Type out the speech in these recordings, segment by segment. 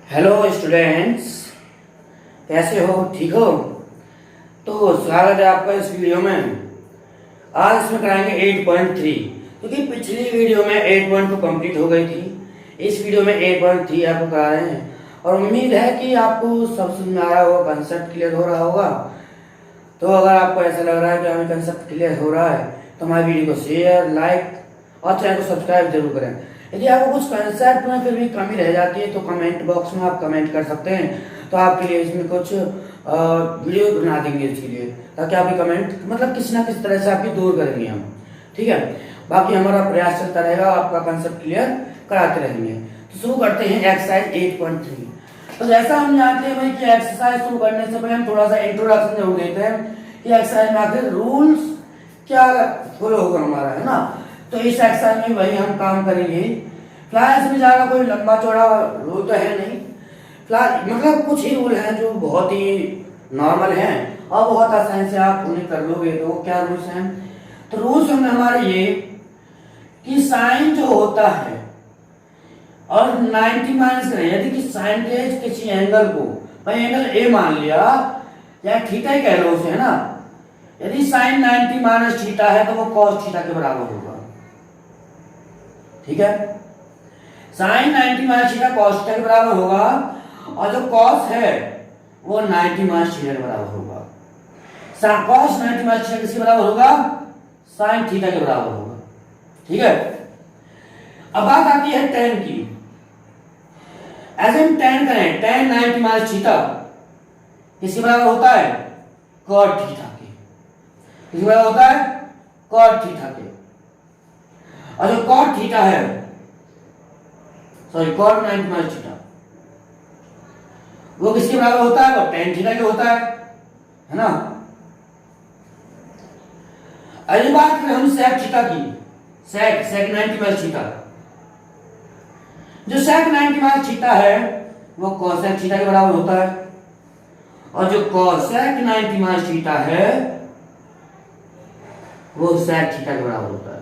Hello students, कैसे हो? ठीक हो? तो स्वागत है आपका इस वीडियो में। आज इसमें कराएंगे 8.3, क्योंकि पिछली वीडियो में 8.2 कंप्लीट हो गई थी। इस वीडियो में 8.3 आपको करा रहे हैं और उम्मीद है कि आपको सब समझ में आ रहा होगा, कंसेप्ट क्लियर हो रहा होगा। तो अगर आपको ऐसा लग रहा है कि हमें कंसेप्ट क्लियर हो रहा है तो हमारी वीडियो को शेयर, लाइक और चैनल को सब्सक्राइब जरूर करें। यदि आपको कुछ कंसेप्ट में फिर भी कमी रह जाती है तो कमेंट बॉक्स में आप कमेंट कर सकते हैं, तो आपके लिए इसमें कुछ वीडियो बना देंगे इसके लिए, ताकि आपकी कमेंट मतलब किसी ना किसी तरह से आपकी दूर करेंगे हम। ठीक है, बाकी हमारा प्रयास चलता रहेगा, आपका कंसेप्ट क्लियर कराते रहेंगे। तो शुरू करते हैं एक्सरसाइज 8.3। तो जैसा हम जानते हैं भाई कि एक्सरसाइज शुरू करने से पहले हम थोड़ा सा इंट्रोडक्शन जरूर देते हैं कि एक्सरसाइज में आखिर रूल्स क्या फॉलो होगा हमारा, है ना। तो इस एक्सरसाइज में वही हम काम करेंगे। फिलहाल इसमें ज़्यादा कोई लंबा चौड़ा रूल तो है नहीं, फिलहाल मतलब कुछ ही रूल हैं जो बहुत ही नॉर्मल हैं और बहुत आसानी से आप उन्हें कर लोगे। तो क्या रूल्स हैं? तो रूल्स होंगे हमारे ये कि साइन जो होता है और 90 माइनस करें, यदि कि साइन के किसी एंगल को, भाई एंगल ए मान लिया या थीटा ही कह लो उसे, है ना। यदि साइन 90 माइनस थीटा है तो वो कॉस थीटा के बराबर होगा। ठीक है, sine 90 minus theta cos theta के बराबर होगा और जो कॉस है वो 90 माइनस थीटा के बराबर होगा। कॉस 90 माइनस थीटा किसके बराबर होगा? साइन थीटा के बराबर होगा। ठीक है, अब बात आती है tan की। ऐसे हम tan करें, tan 90 माइनस थीटा किसके बराबर होता है? cot थीटा के। किसके बराबर होता है? cot थीटा के। और जो cot थीटा है, सॉरी cot 90 माइनस थीटा, वो किसके बराबर होता है? वो tan थीटा के होता है ना। अगली बात करें हम sec थीटा की। sec 90 माइनस थीटा, जो sec 90 माइनस थीटा है वो cosec थीटा के बराबर होता है और जो cosec 90 माइनस थीटा है वो sec थीटा के बराबर होता है।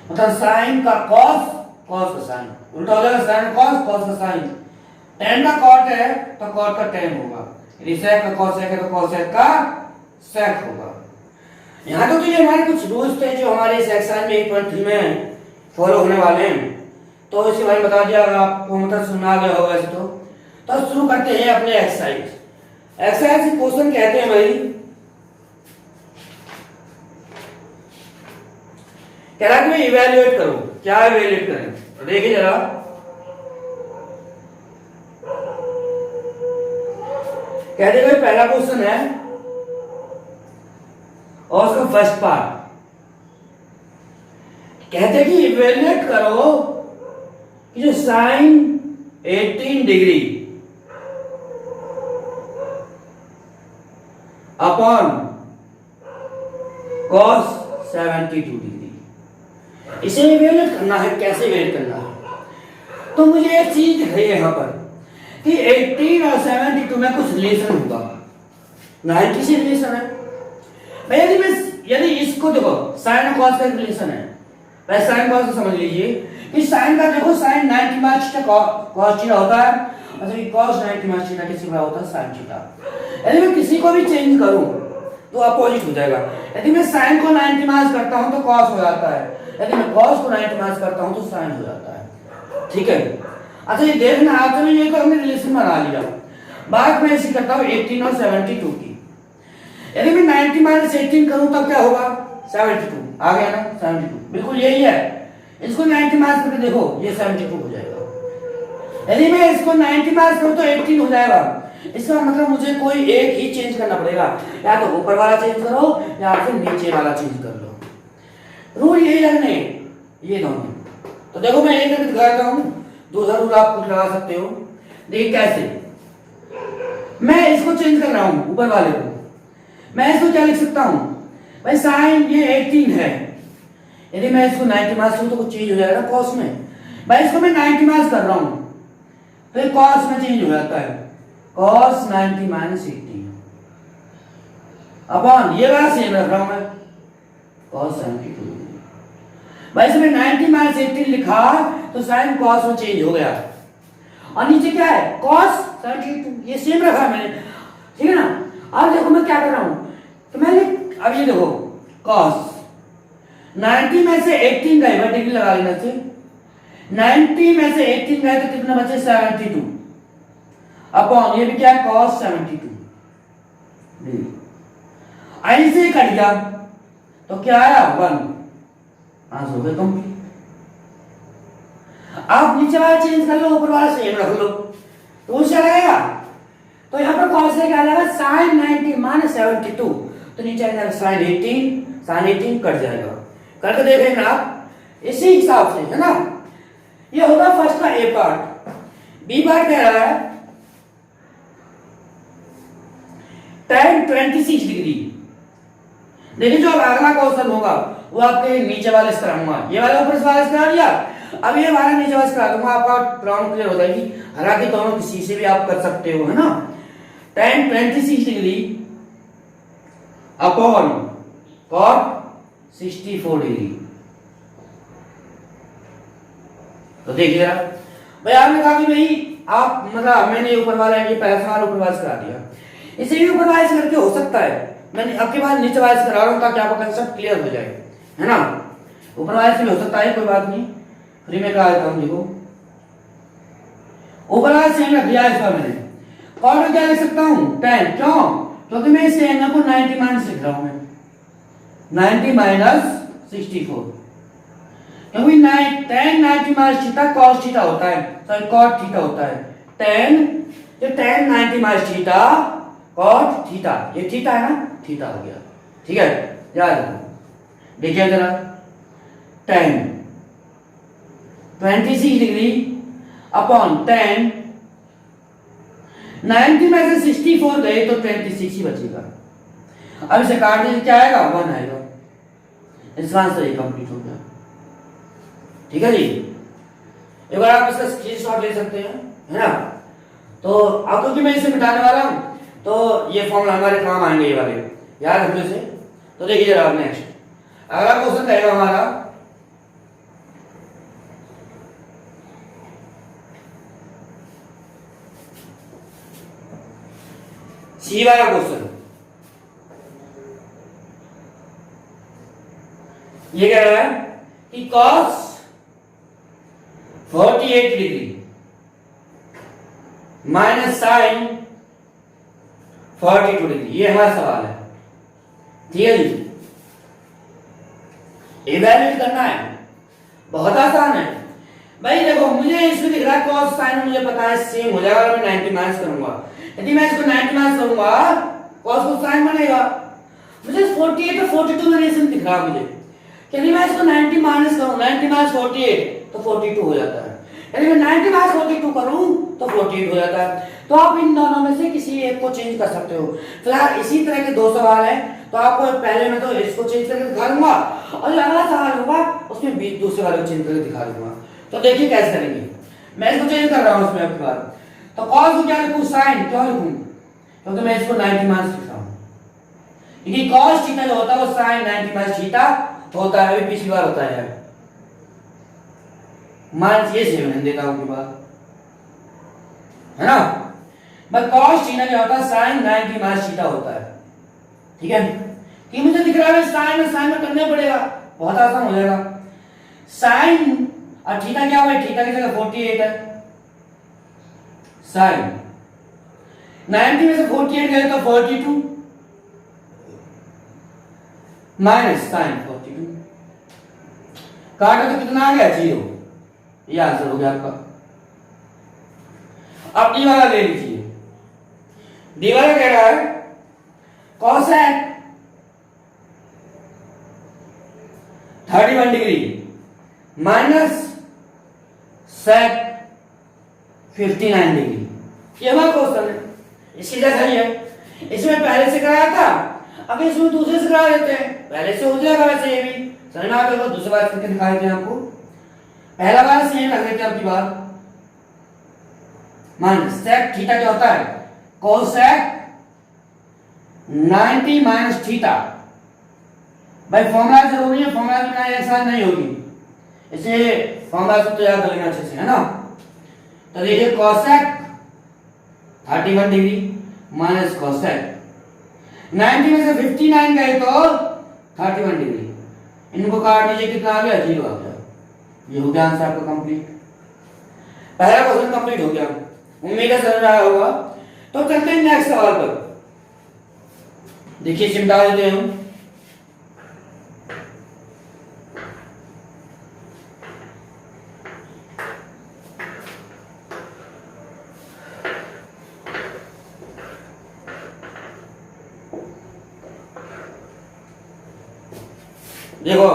मतलब साइन का cos, cos का साइन, उल्टा हो जाएगा, साइन cos, cos का साइन। tan का cot है तो cot का tan होगा, यदि sec का cosec है तो cosec का sec होगा। यहाँ तो ये हमारे कुछ रूल्स थे जो हमारे इस एक्सरसाइज में 8.3 में फॉलो होने वाले हैं। तो इसके बारे में बता दिया, अगर आपको मतलब सुना गया होगा ऐसे तो शुरू करते हैं अपने एक्सरसाइज। एक्सरसाइज के क्वेश्चन कहते हैं भाई, कह रहा है कि इवैल्यूएट करो। क्या इवैल्यूएट करें? तो देखिए जरा, कहते हैं भाई पहला क्वेश्चन है और उसका फर्स्ट पार्ट कहते हैं कि इवैल्यूएट करो कि जो sine 18 degree upon cos 72 degree, इसे इवैल्यूएट करना है। कैसे इवैल्यूएट करना है? तो मुझे एक चीज दिख रही है यहाँ पर कि 18 और 72 में कुछ रिलेशन होगा। 90 से रिलेशन है भाई। यदि इसको देखो, साइन और कॉस का रिलेशन है, वैसे साइन कॉस को समझ लीजिए कि साइन का देखो, sine 90 minus theta cos theta होता है और जब कॉस 90 माइनस थीटा किसी बराबर होता है साइन थीटा। यदि मैं किसी को भी चेंज करूं तो अपोजिट हो जाएगा। यदि मैं साइन को 90 माइनस करता हूं तो कॉस हो जाता है, यदि मैं कॉस को 90 माइनस करता हूं तो साइन हो जाता है। ठीक है, अच्छा ये देखना, आज में ये तो हमने रिलेशन बना लिया। बात मैं ऐसी करता हूं 18 और 72 की। यदि मैं 90 माइनस 18 करूं तब क्या होगा? 72 आ गया ना, 72 बिल्कुल यही है। इसको 90 माइनस करके देखो, ये 72 हो जाएगा। यदि मैं इसको 90 माइनस करूं तो 18 हो जाएगा। इसका मतलब मुझे कोई एक ही चेंज करना पड़ेगा, या तो ऊपर वाला चेंज करो या फिर नीचे वाला चेंज कर लो। रूल यही लगने ये दोनों। तो देखो मैं एक करके दिखाता हूं, दूसरा रूल आप खुद लगा सकते हो। देखिए कैसे मैं इसको चेंज कर रहा हूं, ऊपर वाले को। मैं इसको क्या लिख सकता हूं भाई? साइन ये 18 है, यदि मैं इसको 90 माइनस करूं तो कुछ चेंज हो जाएगा कॉस में। भाई इसको मैं 90 माइनस कर रहा हूं तो ये कॉस में चेंज हो जाता है, कॉस 90 माइनस 18 अपॉन ये वाला सेम रख रहा हूं मैं, कॉस 72। भाई इसमें 90 माइनस 18 लिखा तो साइन कॉस में चेंज हो गया और नीचे क्या है cos 72, ये सेम रखा है मैंने, ठीक है ना। अब देखो मैं क्या कर रहा हूं, तो मैंने अब ये देखो cos 90 में से 18 गए, मैं डिग्री लगा लेना चाहिए, 90 में से 18 गए तो कितना बचे 72 अपॉन ये भी क्या है cos 72 डिग्री। ऐसे कट गया तो क्या आया 1, आंसर हो गया कंप्लीट। आप नीचे वाला चेंज कर लो, ऊपर वाला सेम रख लो तो उससे लगेगा। तो यहाँ पर cos से क्या आ जाएगा sin 90 माइनस 72, तो नीचे आ जाएगा sin 18 कट जाएगा। करके देखेंगे आप इसी हिसाब से, है ना। ये होगा फर्स्ट का ए पार्ट। बी पार्ट कह रहा है tan 26 डिग्री। देखिए जो अगला क्वेश्चन होगा वो आपके नीचे वाले से कराऊंगा, ये वाला ऊपर वाले से करा दिया, अब ये वाला नीचे वाले से करा दूंगा, आपका प्रॉब्लम क्लियर हो जाएगी। हालांकि दोनों किसी से भी आप कर सकते हो, है ना। tan 26 degree upon cot 64 degree. तो देखिए भाई आपने कहा कि भाई आप मतलब मैंने ऊपर वाला ये पहला सवाल ऊपर वाले से करा दिया, इसे भी ऊपर वाले से करके हो सकता है, मैंने आपके बाद नीचे वाले से करा रहा हूं ताकि आपका कंसेप्ट क्लियर हो जाए, है ना। ऊपर वाले से भी हो सकता है, कोई बात नहीं, फ्री में करा देता हूं। देखो ऊपर वाले से रख दिया इसका मैंने, और क्या लिख सकता हूं 10, क्यों, क्योंकि मैं इस एंगल को 90 माइनस लिख रहा हूं मैं, 90 माइनस 64, क्योंकि tan 90 minus theta cos theta होता है, सॉरी cot थीटा होता है, tan 90 minus theta cot theta, ये थीटा है ना, थीटा हो गया, ठीक है। याद रखो, देखिए जरा tan 26 डिग्री अपॉन tan 90 में से 64 गए तो 26 ही बचेगा। अब इसे काट दीजिए, क्या आएगा 1 आएगा, इसका आंसर ये कंप्लीट हो गया, ठीक है जी। एक बार आप इसका स्क्रीनशॉट ले सकते हैं, है ना। तो अब क्योंकि मैं इसे मिटाने वाला हूं तो ये फॉर्मूला हमारे काम आएंगे, ये वाले याद रखने से। तो देखिए जरा नेक्स्ट अगला क्वेश्चन रहेगा हमारा सी वाला क्वेश्चन। ये कह रहा है कि cos 48 degree minus sin 42 degree, ये हमारा सवाल है, ठीक है जी। इवैल्यूएट करना है, बहुत आसान है भाई। देखो मुझे इसमें दिख रहा है cos sin, मुझे पता है सेम हो जाएगा, और मैं 90 माइनस करूंगा, यदि मैं इसको 90 माइनस करूंगा cos को sin बनेगा। मुझे 48 और 42 में रिलेशन दिख रहा है मुझे, यदि मैं इसको 90 माइनस करूं, 90 माइनस 48 तो 42 हो जाता है, यदि मैं 90 माइनस 42 करूं तो 48 हो जाता है। तो आप इन दोनों में से किसी एक को चेंज कर सकते हो। फिलहाल इसी तरह के दो सवाल हैं, तो आपको पहले में तो इसको चेंज करके दिखा दूंगा, और जो अगला सवाल होगा उसमें भी दूसरे वाले को चेंज करके दिखा दूंगा। तो देखिए कैसे करेंगे, मैं इसको चेंज कर रहा हूं उसमें आपके बाद। तो cos को क्या लिखूं, sin क्यों लिखूं, क्योंकि मैं इसको 90 माइनस लिख रहा हूं, क्योंकि cos थीटा जो होता है वो sin 90 माइनस थीटा होता है, अभी पिछली बार होता है माइनस, ये से मैंने देखा आपके पास, है ना। बस cos थीटा क्या होता है sin 90 माइनस थीटा होता है, ठीक है। कि मुझे दिख रहा है sin में करना पड़ेगा, बहुत आसान हो जाएगा। sin और थीटा क्या हुआ, थीटा की जगह 48 है, sin 90 में से 48 गए तो 42 माइनस sin 42, काटा तो कितना आ गया 0, ये आंसर हो गया आपका। अब डी वाला ले लीजिए, डी वाला कह रहा है cosec 31 degree minus sec 59 degree, ये हमारा क्वेश्चन है, इसकी जैसा ही है। इसमें पहले से कराया था, अब इसमें दूसरे से करा देते हैं, पहले से हो जाएगा वैसे ये भी समझ में आ गया। दूसरी बार करके दिखा देते हैं आपको, पहला बार सेम रख देते हैं आपकी बात, माइनस sec थीटा क्या होता है cosec 90 माइनस थीटा। भाई फॉर्मूला जरूरी है, फॉर्मूला बिना आसान नहीं होगी, इसे फॉर्मूला से तो याद कर लेना अच्छे से, है ना। तो देखिए कोसेक 31 डिग्री माइनस कोसेक 90 में से 59 गए तो 31 डिग्री, इनको काट लीजिए, कितना आ गया? 0 आ गया। ये हो गया आंसर आपका कंप्लीट। पहला क्वेश्चन कंप्लीट हो गया, उम्मीद है समझ आया होगा। तो चलते हैं नेक्स्ट सवाल पर। देखिए चिमटा देते हैं हम। देखो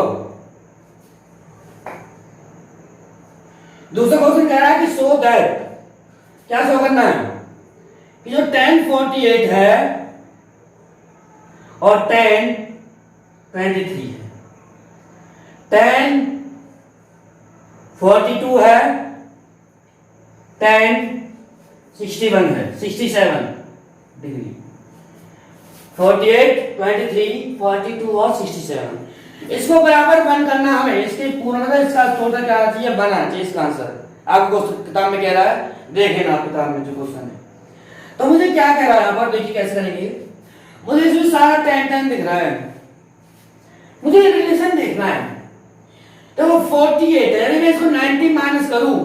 दूसरा क्वेश्चन कह रहा है कि सो दैट, क्या शो करना है कि जो 1048 है और 1023 है, 1042 है, 1061 है, 67 डिग्री, 48, 23, 42 और 67, इसको बराबर बन करना हमें। इसके पूर्ण मतलब इसका टोटल क्या आना चाहिए? बना चाहिए इसका आंसर। आपको किताब में कह रहा है, देखें ना आप किताब में जो क्वेश्चन है। तो मुझे क्या कह रहा है यहाँ पर, देखिए कैसे करेंगे। मुझे इसमें सारा 10 दिख रहा है, मुझे रिलेशन देखना है। तो वो 48 है, यदि मैं इसको 90 माइनस करूं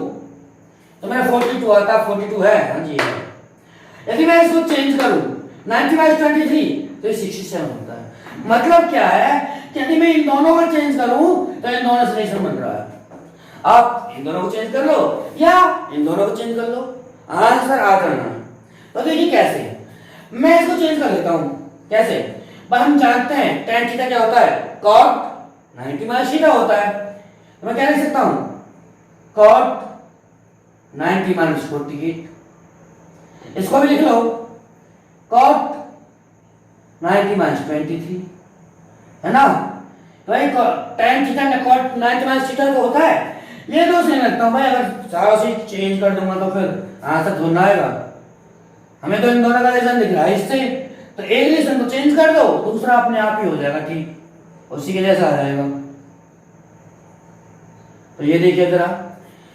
तो मेरा 42 आता, 42 है, हाँ जी है। यदि मैं इसको चेंज करूं 90 माइनस 23 तो ये 67 होता है। मतलब क्या है कि यदि मैं इन दोनों को चेंज करूं तो इन दोनों से रिलेशन बन रहा है। आप इन दोनों को चेंज कर लो या इन दोनों को चेंज कर लो, आंसर आ जाना। तो देखिए कैसे, मैं इसको चेंज कर लेता हूं। कैसे? पर हम जानते हैं tan थीटा क्या होता है? cot 90 माइनस थीटा होता है। तो मैं क्या लिख सकता हूं? cot 90 माइनस 48, इसको भी लिख लो cot 90 माइनस 23, है ना? भाई tan थीटा ने cot 90 माइनस थीटा तो होता है, ये दो सेम रखता हूं भाई। अगर सारा चीज चेंज कर दूंगा तो फिर आंसर थोड़ा आएगा। हमें तो इन दोनों का रिलेशन दिख रहा है इससे, तो एक रिलेशन को चेंज कर दो, दूसरा अपने आप ही हो जाएगा ठीक, उसी के जैसा आ जाएगा। तो ये देखिए जरा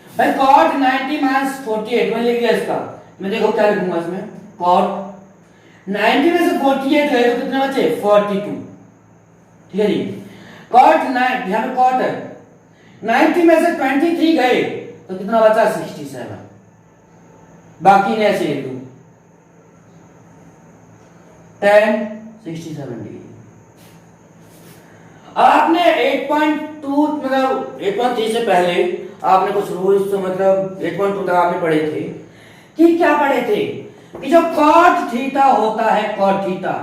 भाई, cot 90 माइनस 48 में लिख दिया इसका। मैं देखो क्या लिखूंगा इसमें, cot 90 में से 48 गए तो कितने बचे? 42, ठीक है जी। cot 9 यहाँ पे cot है, 90 में से 23 गए तो कितना बचा? 67, बाकी ने ऐसे लिख दूं 1067 डिग्री। आपने 8.2 मतलब 8.3 से पहले आपने कुछ रूल्स तो मतलब 8.2 तक आपने पढ़े थे कि क्या पढ़े थे कि जो cot थीटा होता है, cot थीटा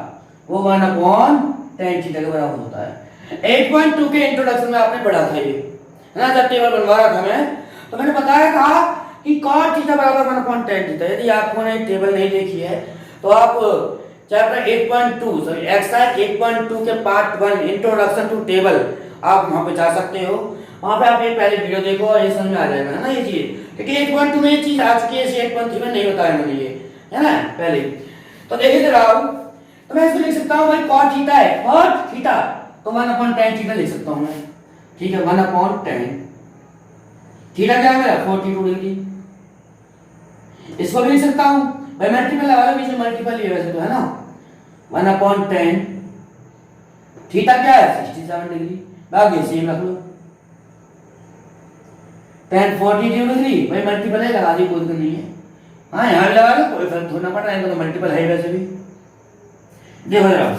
वो 1/tan थीटा के बराबर होता है। 8.2 के इंट्रोडक्शन में आपने पढ़ा था ये, है ना? जब टेबल बनवा रहा था मैं, तो मैंने बताया था कि cot थीटा बराबर 1/tan थीटा। यदि आपने टेबल नहीं देखी है तो आप चैप्टर 8.2 सॉरी एक्सरसाइज 8.2 के पार्ट 1 इंट्रोडक्शन टू टेबल आप वहां पे जा सकते हो। वहां पे आप ये पहले वीडियो देखो और ये समझ में आ जाएगा, है ना? ये चीज क्योंकि 8.2 में ये चीज आ चुकी है, 8.3 में नहीं बताया मैंने ये, है ना? पहले तो देखिए जरा, तो मैं इसको लिख सकता हूं भाई cot थीटा है, cot थीटा तो 1/tan थीटा लिख सकता हूं मैं, ठीक है? 1/tan थीटा क्या है मेरा? 42 डिग्री। इसको भी लिख सकता हूं भाई, मल्टीपल लगा लो, बीच में मल्टीपल ही है वैसे तो, है ना? 1/tan थीटा क्या है? 67 डिग्री, बाकी सेम रख लो। tan 42 डिग्री भाई मल्टीपल है, लगा दी, कोई दिक्कत नहीं है। हाँ यहाँ भी लगा लो, कोई फर्क थोड़ा पड़ रहा है, तो मल्टीपल है वैसे भी। देखो जरा,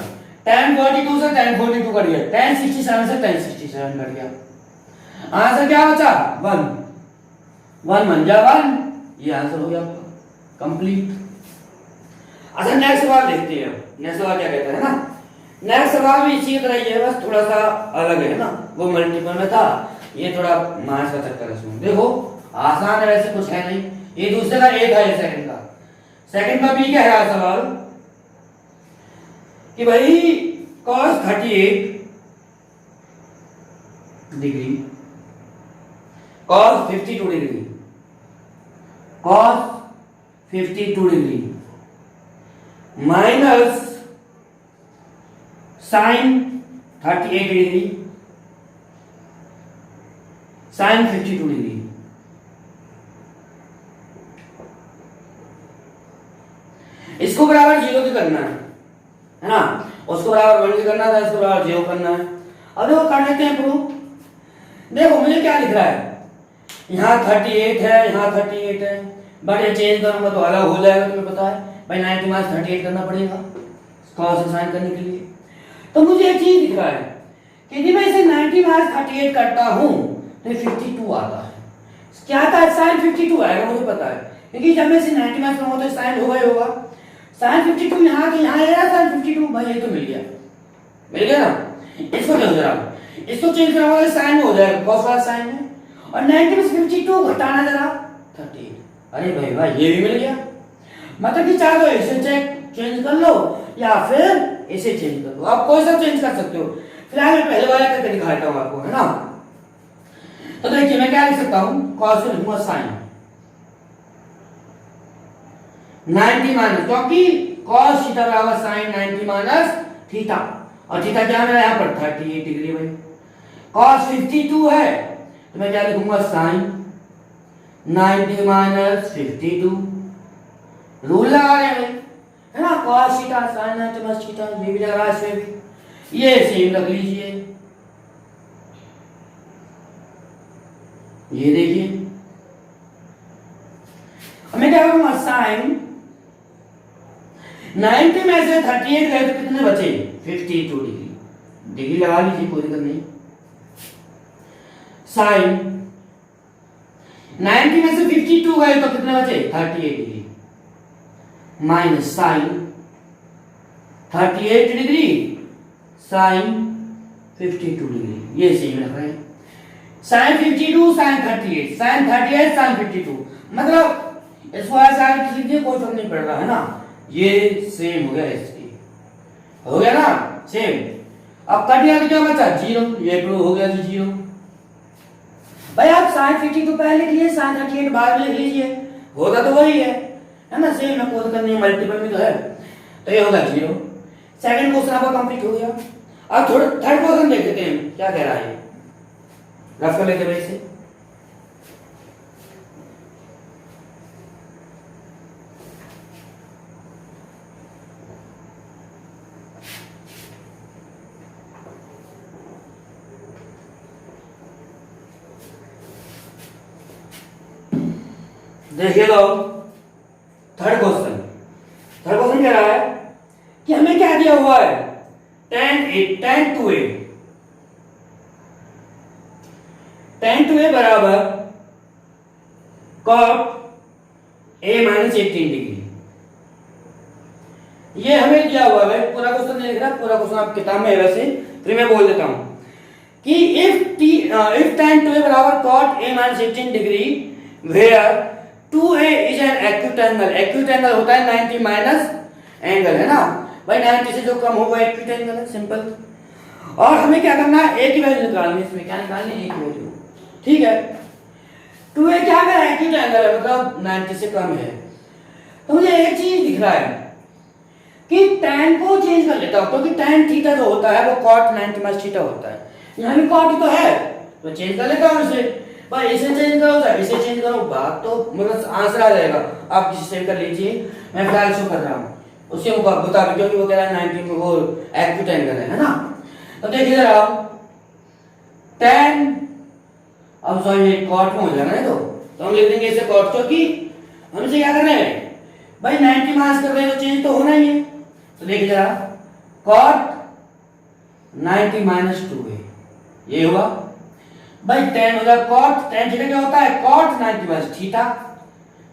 tan 42 से tan 42 कट गया, tan 67 से tan 67 कट गया, आंसर क्या बचा? 1 1 बन जा 1, ये आंसर हो गया आपका कंप्लीट। अच्छा नेक्स्ट सवाल देखते हैं। नेक्स्ट सवाल क्या कहता है ना, नेक्स्ट सवाल भी इसी तरह ही है, बस थोड़ा सा अलग है ना, वो मल्टीपल में था, ये थोड़ा मास का चक्कर है इसमें। देखो आसान है, वैसे कुछ है नहीं, ये दूसरे का एक है, सेकंड का। सेकंड का भी क्या है सवाल कि भाई cos 38 degree, cos 52 degree, cos 52 degree minus sin 38 degree, sin 52 degree इसको बराबर 0 की करना है ना, उसको बराबर 1 की करना था, इसको बराबर 0 करना है। अब देखो कर लेते हैं प्रूफ। देखो मुझे क्या लिख रहा है, यहाँ 38 है, यहाँ 38 है, बट ये चेंज करूंगा तो अलग हो जाएगा, तुम्हें पता है भाई 90 माइनस 38 करना पड़ेगा cos साइन करने के लिए। तो मुझे एक चीज दिख रहा है कि यदि मैं इसे 90 माइनस 38 करता हूं तो 52 आता है। क्या आता है? साइन 52 आएगा, मुझे पता है, क्योंकि जब मैं इसे 90 माइनस करूंगा तो साइन होगा ही होगा। साइन 52 यहाँ के यहाँ आएगा, साइन 52 भाई ये तो मिल गया ना। इसको देखो जरा, इसको चेंज कराऊंगा तो साइन में हो जाएगा, cos वाला साइन में, और 90 में 52 घटाना जरा 38। अरे भाई भाई ये भी मिल गया। मतलब कि चाहे तो इसे चेंज कर लो या फिर इसे चेंज कर लो, आप कोई सा चेंज कर सकते हो। फिलहाल मैं पहले वाला करके दिखाता हूं आपको, है ना। तो देखिए मैं क्या लिख सकता हूं, cos को लिखूंगा साइन 90 माइनस, क्योंकि cos थीटा बराबर साइन 90 माइनस थीटा, और थीटा क्या मेरा यहाँ पर 38 डिग्री भाई। cos 52 है तो मैं क्या लिखूंगा, साइन 90 माइनस 52। रूल लगा रहे हैं है ना, cos theta sin 90 minus theta, ये भी लग रहा है इसमें भी, ये सेम रख लीजिए। ये देखिए अब मैं क्या करूंगा, साइन 90 में से 38 गए तो कितने बचे, 52 डिग्री। डिग्री लगा लीजिए, कोई दिक्कत नहीं। साइन 90 में से 52 गए तो कितने बचे, 38 degree, minus sine 38 degree sine 52 degree, ये सेम रख रहे हैं। साइन 52 साइन 38, साइन 38 साइन 52, मतलब इसको ऐसा लिख लीजिए, कोई फर्क नहीं पड़ रहा है ना, ये सेम हो गया, इसकी हो गया ना सेम। अब कट गया तो क्या बचा, 0, ये प्रूव हो गया 0। भाई आप साइन 52 पहले लिख लीजिए, साइन 38 बाद में लिख लीजिए, होगा तो वही है ना, सेम है, कोई करनी है, मल्टीपल में तो है, तो ये होगा 0। सेकंड क्वेश्चन आपका कंप्लीट हो गया। अब थोड़ा थर्ड क्वेश्चन देख लेते हैं क्या कह रहा है, रफ कर लेते हैं इसे। देखिए लो थर्ड क्वेश्चन कह रहा है कि हमें क्या दिया हुआ है, tan 2a बराबर cot a माइनस 18 डिग्री, ये हमें दिया हुआ है। पूरा क्वेश्चन नहीं लिख रहा, पूरा क्वेश्चन आप किताब में है वैसे, फिर मैं बोल देता हूं कि if tan 2a बराबर cot a minus 18 degree where 2a is an acute angle, acute angle होता है 90 माइनस एंगल, है ना भाई, 90 से जो कम होगा acute एंगल है, सिंपल। और हमें क्या करना है, a की वैल्यू निकालनी है, इसमें क्या निकालनी है, a की वैल्यू, ठीक है। 2a क्या है, एक्यूट एंगल है, मतलब 90 से कम है। तो मुझे एक चीज दिख रहा है कि tan को चेंज कर लेता हूं, क्योंकि tan थीटा जो होता है वो cot 90 माइनस थीटा होता है, यहाँ भी cot तो है, तो चेंज कर लेता हूं इसे। भाई इसे चेंज करो चाहे इसे चेंज करो, बात तो मतलब आंसर आ जाएगा, आप किसी से कर लीजिए, मैं फिलहाल शो कर रहा हूँ उसके मुताबिक, क्योंकि वो कह रहा है 90 में वो एक्यूट एंगल है ना। तो देखिए जरा tan, अब सॉरी कॉट में हो जाना है, तो हम लिख देंगे इसे कॉट, क्योंकि हम इसे क्या कर रहे हैं भाई 90 माइनस कर रहे हैं तो चेंज तो होना ही है। तो देखिए जरा कॉट 90 माइनस 2a, ये हुआ भाई tan हो जाएगा cot, tan थीटा क्या होता है, cot 90 माइनस थीटा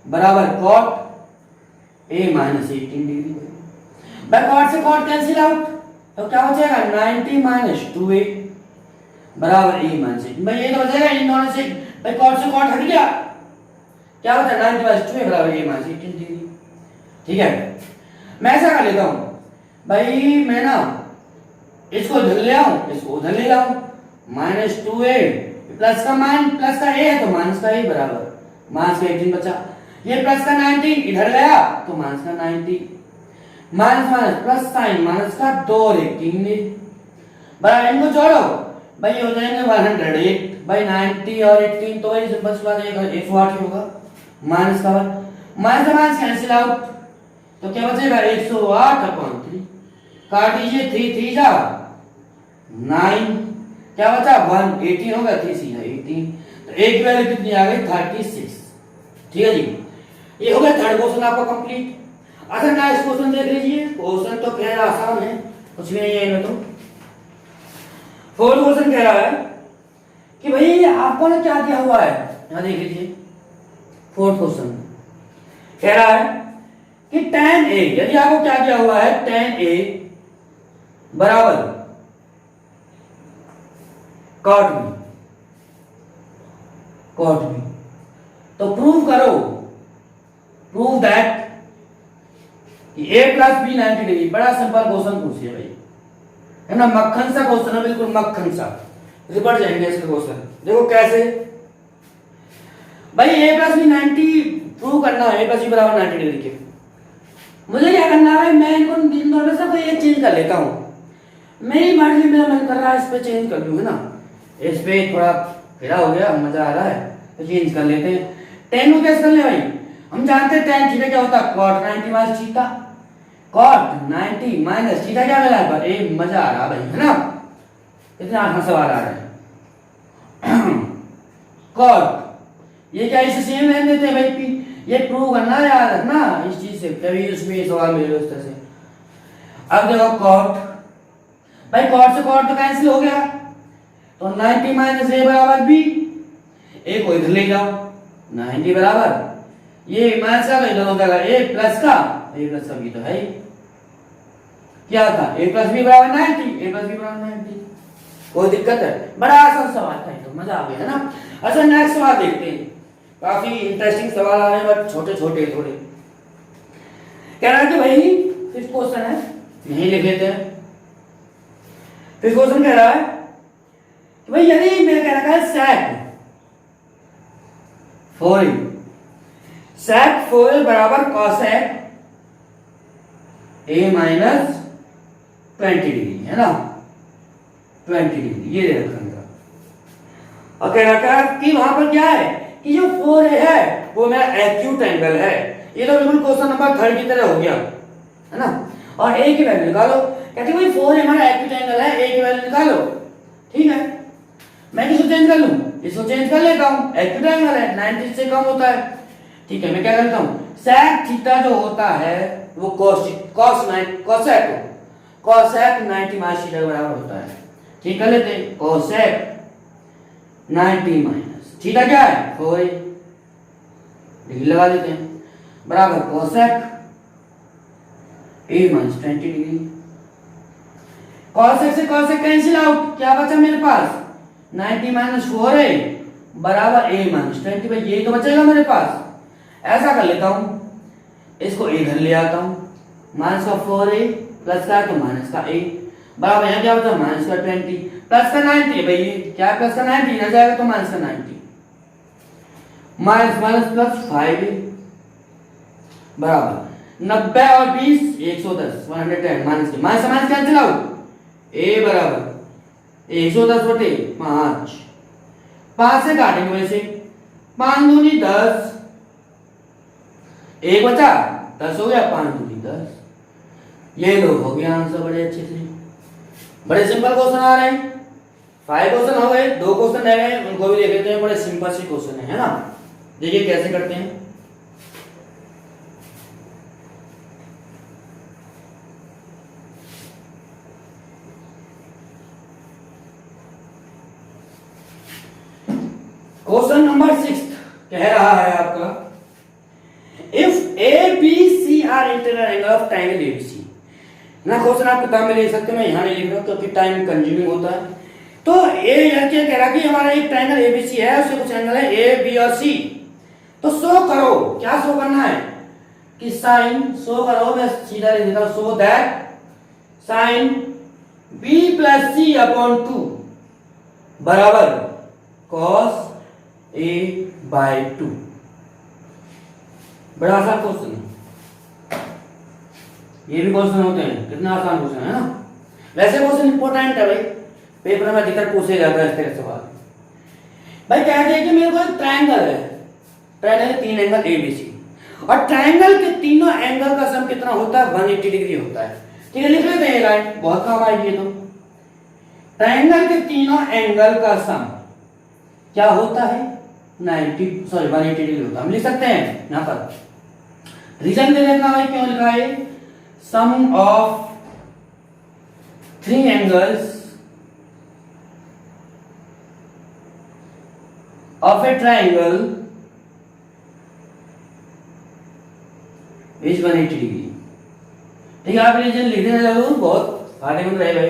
बराबर cot a माइनस 18 डिग्री। भाई cot से cot कैंसिल आउट, तो क्या हो जाएगा 90 माइनस 2a बराबर a माइनस 18। भाई ये तो हो जाएगा इन दोनों से, भाई cot से cot हट गया, क्या होता है 90 माइनस 2a बराबर a माइनस 18 डिग्री, ठीक है। मैं ऐसा कर लेता हूं भाई, मैं ना इसको इधर ले आऊं, इसको उधर ले आऊं, माइनस 2a प्लस का मान प्लस का a है तो माइनस का a बराबर माइनस का 18 बचा, ये प्लस का 90 इधर गया तो माइनस का 90, minus minus plus sign minus का 2 और 18 बराबर, इनको जोड़ो भाई हो जाएंगे 108, भाई 90 और 18 तो सिंपल सी बात है 108 होगा, माइनस का माइनस कैंसिल आउट, तो क्या बचेगा 108/3। काट दीजिए, 3 3 जा 9, क्या बचा 1, 18 होगा, 3 सीधा 18। तो एक की वैल्यू कितनी आ गई 36। ठीक है जी, ये हो गया थर्ड क्वेश्चन आपका कंप्लीट। अच्छा नेक्स्ट क्वेश्चन देख लीजिए। क्वेश्चन तो खैर आसान है, कुछ भी नहीं है इनमें। तो फोर्थ क्वेश्चन कह रहा है कि भाई आपको ना क्या दिया हुआ है, यहां देख लीजिए। फोर्थ क्वेश्चन कह रहा है कि tan a, यदि आपको क्या दिया हुआ है tan a बराबर cot b, cot b, तो प्रूव करो, prove that a plus b 90 degree. बड़ा सिंपल क्वेश्चन पूछिए भाई, है ना, मक्खन सा क्वेश्चन है, बिल्कुल मक्खन सा। रिपट जाएंगे इसके क्वेश्चन। देखो कैसे भाई, a प्लस बी 90 प्रूव करना है, a प्लस बी बराबर 90 डिग्री के। मुझे क्या करना है, मैं इनको इन दोनों में से कोई एक चेंज कर लेता हूं। मेरी मर्जी, मेरा मन कर रहा है इस पे चेंज कर लूं, है ना, इस पे थोड़ा फिरा हो गया, मजा आ रहा है तो चेंज कर लेते हैं। tan को कैसे कर ले भाई, हम जानते हैं tan थीटा क्या होता है, cot 90 minus theta. cot 90 minus theta क्या मिला है, ए मजा आ रहा भाई, है ना, इतना आसान सवाल आ रहा है। cot ये क्या इसे सेम रहने देते हैं भाई पी, ये प्रूव करना है, याद रखना इस चीज से, कभी उसमें ये सवाल मिले उस तरह से। अब देखो cot, भाई cot से cot तो कैंसिल हो गया, तो 90 माइनस ए बराबर बी, ए को इधर ले जाओ, 90 बराबर ये माइनस का इधर हो जाएगा ए प्लस का बी, तो है क्या था a प्लस बी बराबर 90, a प्लस बी बराबर 90। कोई दिक्कत है, बड़ा आसान सवाल था, तो मजा आ गया, है ना। अच्छा नेक्स्ट सवाल देखते हैं, काफी इंटरेस्टिंग सवाल आ रहे हैं, बट छोटे छोटे थोड़े। कह रहा है कि भाई फिफ्थ क्वेश्चन है, यही लिख लेते हैं। फिफ्थ क्वेश्चन कह रहा है कि भाई यदि मैं कह रहा है sec 4 बराबर cosec a माइनस 20 डिग्री, है ना, 20 डिग्री ये दे रखा है। और कह रखा है कि वहां पर क्या है कि जो 4 है वो मेरा एक्यूट एंगल है। ये तो बिल्कुल क्वेश्चन नंबर 3 की तरह हो गया, है ना। और a की वैल्यू निकालो, कहते भाई 4 हमारा एक्यूट एंगल है, a की वैल्यू निकालो। ठीक है, मैं किसको चेंज कर लूं, इसको चेंज कर लेता हूं, एक्यूट एंगल है 90 से कम होता है। ठीक है, मैं क्या करता हूं, sec थीटा जो होता है वो cosec 90 माइनस थीटा के बराबर होता है। ठीक कर लेते हैं, cosec 90 माइनस थीटा क्या है 4 डिग्री लगा देते हैं, बराबर cosec a minus 20 degree. cosec से cosec कैंसिल आउट, क्या बचा मेरे पास 90 माइनस 4a बराबर a माइनस 20, भाई ये तो बचेगा मेरे पास। ऐसा कर लेता हूं, इसको इधर ले आता हूं, माइनस का 4a प्लस का तो माइनस का a बराबर यहां क्या होता है माइनस का 20 प्लस का 90, भाई क्या है प्लस का 90 इधर जाएगा तो माइनस का 90, माइनस माइनस प्लस 5a बराबर 90 और 20 110 110 minus minus cancel out, a बराबर 110 बटे 5, 5 से काटेंगे वैसे 5 दूनी 10, एक बचा 10 हो गया, 5 दूनी 10। ये लो हो गया आंसर, बड़े अच्छे से, बड़े सिंपल क्वेश्चन आ रहे हैं। 5 क्वेश्चन हो गए, 2 क्वेश्चन रह गए, उनको भी देख लेते हैं। बड़े सिंपल से क्वेश्चन है ना, देखिए कैसे करते हैं। क्वेश्चन नंबर 6 कह रहा है आपका, if A B C are internal angle of triangle ABC ना। क्वेश्चन आप किताब में लिख सकते हैं, मैं यहां नहीं लिख रहा क्योंकि टाइम कंज्यूमिंग होता है। तो ए यह क्या कह रहा कि हमारा एक ट्रायंगल एबीसी है, उसके कुछ एंगल है ए बी और सी। तो शो करो, क्या शो करना है कि साइन शो करो, मैं सीधा लिख देता हूं, show that sine B plus C upon 2 बराबर cos a by 2। बड़ा आसान क्वेश्चन है, ये भी क्वेश्चन होते हैं, कितना आसान क्वेश्चन है ना। वैसे क्वेश्चन इंपॉर्टेंट है भाई, पेपर में अधिकतर पूछे जाता है इस तरह सवाल। भाई कहते हैं कि मेरे को एक ट्रायंगल है, ट्रायंगल के 3 एंगल एबीसी, और ट्रायंगल के तीनों एंगल का सम कितना कितना होता है 180 डिग्री होता है। ठीक है, लिख लेते हैं लाइन, बहुत काम आएगी ये तो। ट्रायंगल के तीनों एंगल का सम क्या होता है 180 डिग्री होता है। हम लिख सकते हैं यहां पर रीजन दे देना भाई क्यों लिखा है, sum of 3 angles of a triangle is 180 degree. ठीक है, आप रीजन लिख देना जरूर, बहुत फायदेमंद रहे भाई।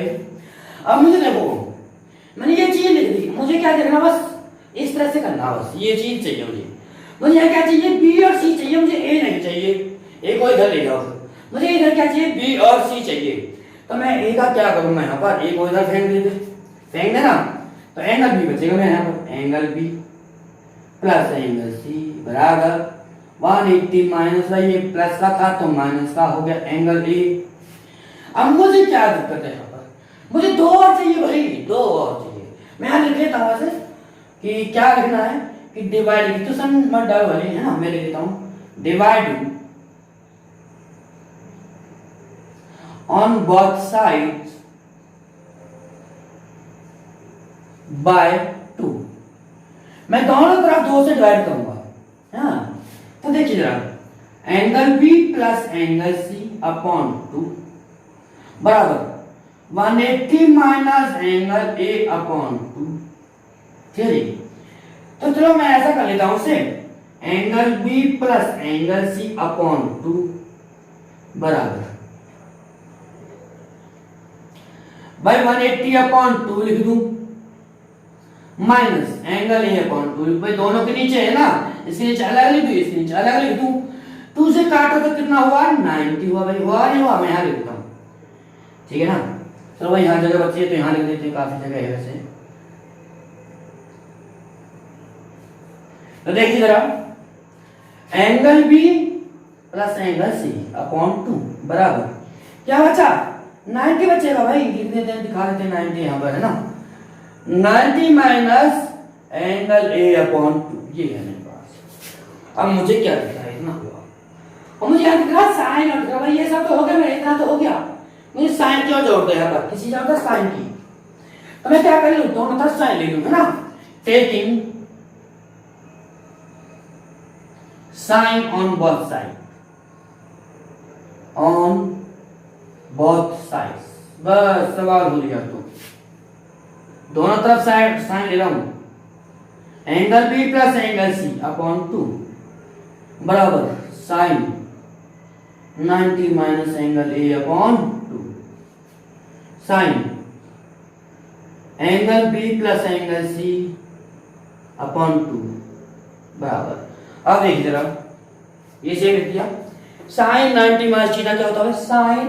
अब मुझे देखो, मैंने ये चीज लिख दी, मुझे क्या देखना, बस इस तरह से करना, बस ये चीज चाहिए मुझे यहाँ क्या चाहिए, बी और सी चाहिए, मुझे ए नहीं चाहिए, ए को इधर ले जाओ, मुझे इधर क्या चाहिए, बी और सी चाहिए। तो मैं ए का क्या करूंगा, यहाँ पर ए को इधर फेंक देना, तो एंगल बी बचेगा मेरे यहाँ पर, angle B plus angle C बराबर 180 माइनस, ये प्लस का था तो माइनस का हो गया एंगल ए। अब मुझे क्या दिक्कत है यहाँ पर, मुझे 2 और चाहिए भाई, 2 और चाहिए। मैं यहाँ लिख लेता हूँ वैसे कि क्या लिखना है कि डिवाइड, तो सन मत डाल वाले है ना, मैं लिख लेता हूँ divide on both sides by 2। मैं दोनों तरफ 2 से डिवाइड करूंगा, हाँ। तो देखिए जरा, angle B plus angle C upon 2 बराबर 180 माइनस एंगल ए अपॉन 2। ठीक है, तो चलो मैं ऐसा कर लेता हूं उसे, angle B plus angle C upon 2 बराबर भाई 180 अपॉन 2 लिख दूं माइनस एंगल ए अपॉन 2, भाई दोनों के नीचे है ना, इसके नीचे अलग लिख दूं, इसके नीचे अलग लिख दूं, 2 से काटो तो कितना हुआ 90 हुआ भाई, हुआ नहीं हुआ, मैं यहां लिख देता हूं। ठीक है ना, चलो भाई यहां जगह बची है तो यहां लिख देते हैं, काफी जगह है वैसे। तो देखिए जरा, angle B plus angle C upon 2 बराबर क्या बचा 90 बचेगा भाई, लिख देते हैं, दिखा देते हैं 90 यहां पर है ना, 90 माइनस एंगल ए अपॉन 2, ये है मेरे पास। अब मुझे क्या दिख रहा है, इतना हुआ, और मुझे यहाँ दिख रहा साइन और दिख रहा भाई, ये सब तो हो गया मेरा, इतना तो हो गया, मुझे साइन क्यों जोड़ते हैं यहाँ पर, किसी जगह साइन की, तो मैं क्या कर लूं, दोनों तरफ साइन ले लूं है ना, taking sine on both side, on both sides, बस सवाल भूल गया, तो दोनों तरफ साइन ले रहा हूं, angle B plus angle C upon 2 बराबर sine 90 minus angle A upon 2, sine angle B plus angle C upon 2 बराबर, अब देखिए जरा, ये से लिख दिया, साइन 90 माइनस थीटा क्या होता है, sine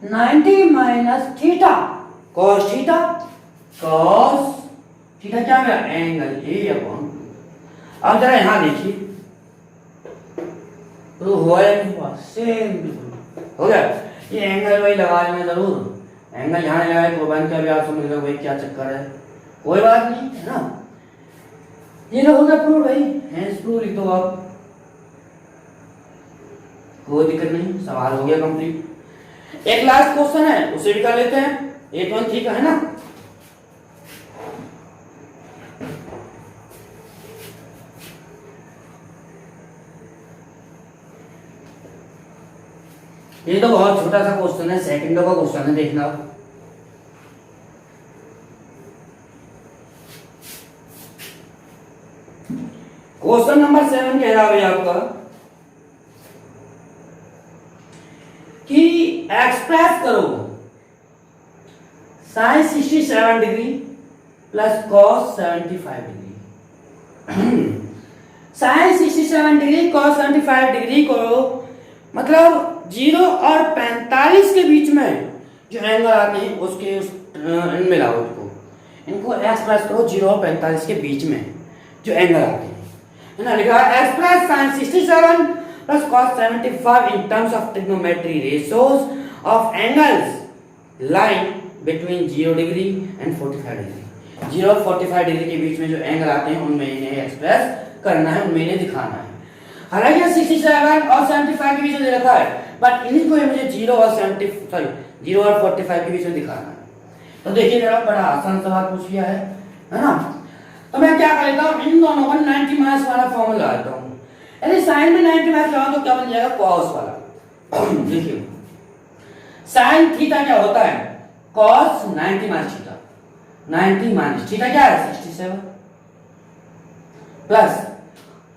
90 minus theta cos theta, cos theta क्या मेरा एंगल ए अपॉन 2। अब जरा यहां देखिए, तो हुआ या नहीं हुआ, सेम बिल्कुल हो गया। ये एंगल वही लगा लेना जरूर, एंगल यहां लगाए तो बन के अभी आप समझ गए भाई क्या चक्कर है, कोई बात नहीं है ना, ये तो हो गया प्रूव भाई, हेंस प्रूव लिख दो आप, कोई दिक्कत नहीं, सवाल हो गया कंप्लीट। एक लास्ट क्वेश्चन है उसे भी कर लेते हैं, 813 का है ना, ये तो बहुत छोटा सा क्वेश्चन है, सेकंडों का क्वेश्चन है, देखना। क्वेश्चन नंबर 7 कह रहा है आपका कि एक्सप्रेस करो sine 67 degree plus cos 75 degree. Sine 67 degree cos 75 degree को मतलब 0 और 45 के बीच में जो एंगल आते हैं उसके इनमें लाओ, इनको एक्सप्रेस करो 0 और 45 के बीच में जो एंगल आते हैं, है ना। लिखा है express sine 67 plus cos 75 in terms of trigonometry ratios of angles lying between 0 degree and 45 degree. 0 और 45 डिग्री के बीच में जो एंगल आते हैं उनमें इन्हें एक्सप्रेस करना है, उनमें इन्हें दिखाना है। हालांकि 67 और 75 के बीच में दे रखा है, बट इन्हीं को मुझे 0 और 45 के बीच में दिखाना है। तो देखिए जरा, बड़ा आसान सवाल पूछ लिया है ना। तो मैं क्या कर लेता हूँ, इन दोनों को 90 माइनस वाला फॉर्मूला लगाता हूँ। यदि साइन में 90 माइनस लगाऊं तो क्या बन जाएगा, कॉस वाला। देखिए साइन थीटा क्या होता है, cos 90 minus theta. 90 minus theta क्या है, 67 प्लस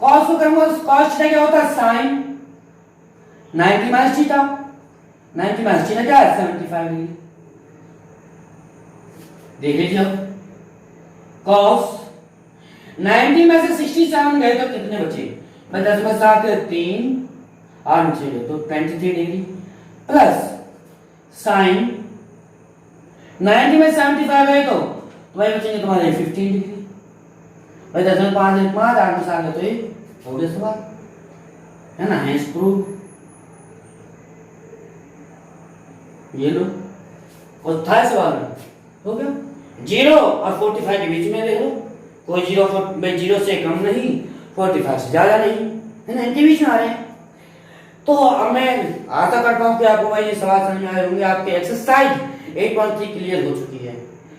कॉस को करूंगा तो कॉस थीटा क्या होता है, sine 90 minus theta. 90 minus theta क्या है, 75 डिग्री। देख लीजिए कॉस 90 में से 67 गए तो कितने बचे, मैं 10 में 7 3 और नीचे तो 23 डिग्री प्लस साइन 90 में 75 गए तो वही बचेंगे तुम्हारे 15 डिग्री। भाई 10 में 5 8 में 7 तो ये हो गया सवाल, है ना। हेंस प्रूव, ये लो और था सवाल में हो गया। 0 और 45 के बीच में ले लो, कोई 0 से कम नहीं, 45 से ज्यादा नहीं, है ना, इनके बीच में आ रहे हैं। तो अब मैं आशा करता हूँ कि आपको भाई ये सवाल समझ में आए होंगे। आपके एक्सरसाइज 8.3 क्लियर हो चुकी है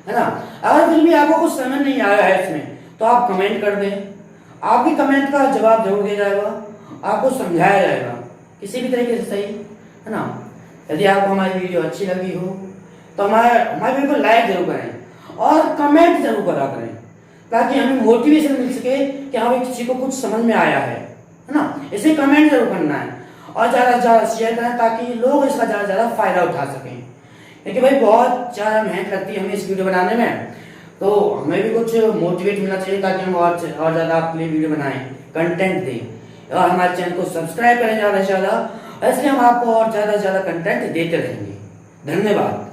ना। अगर फिर भी आपको कुछ समझ नहीं आया है इसमें तो आप कमेंट कर दें, आपकी कमेंट का जवाब जरूर दिया जाएगा, आपको समझाया जाएगा किसी भी तरीके से, सही है ना। यदि आपको हमारी वीडियो अच्छी लगी हो तो हमारे वीडियो को लाइक जरूर करें और कमेंट जरूर करा करें, ताकि हमें मोटिवेशन मिल सके कि हाँ किसी को कुछ समझ में आया है ना। इसे कमेंट जरूर करना है और ज़्यादा से ज़्यादा शेयर करें ताकि लोग इसका ज़्यादा से ज़्यादा फायदा उठा सकें। क्योंकि भाई बहुत ज़्यादा मेहनत लगती है हमें इस वीडियो बनाने में, तो हमें भी कुछ मोटिवेट मिलना चाहिए ताकि हम और ज़्यादा आपके लिए वीडियो बनाएं, कंटेंट दें और हमारे चैनल को सब्सक्राइब करें ज़्यादा से ज़्यादा। इसलिए हम आपको और ज़्यादा से ज़्यादा कंटेंट देते रहेंगे। धन्यवाद।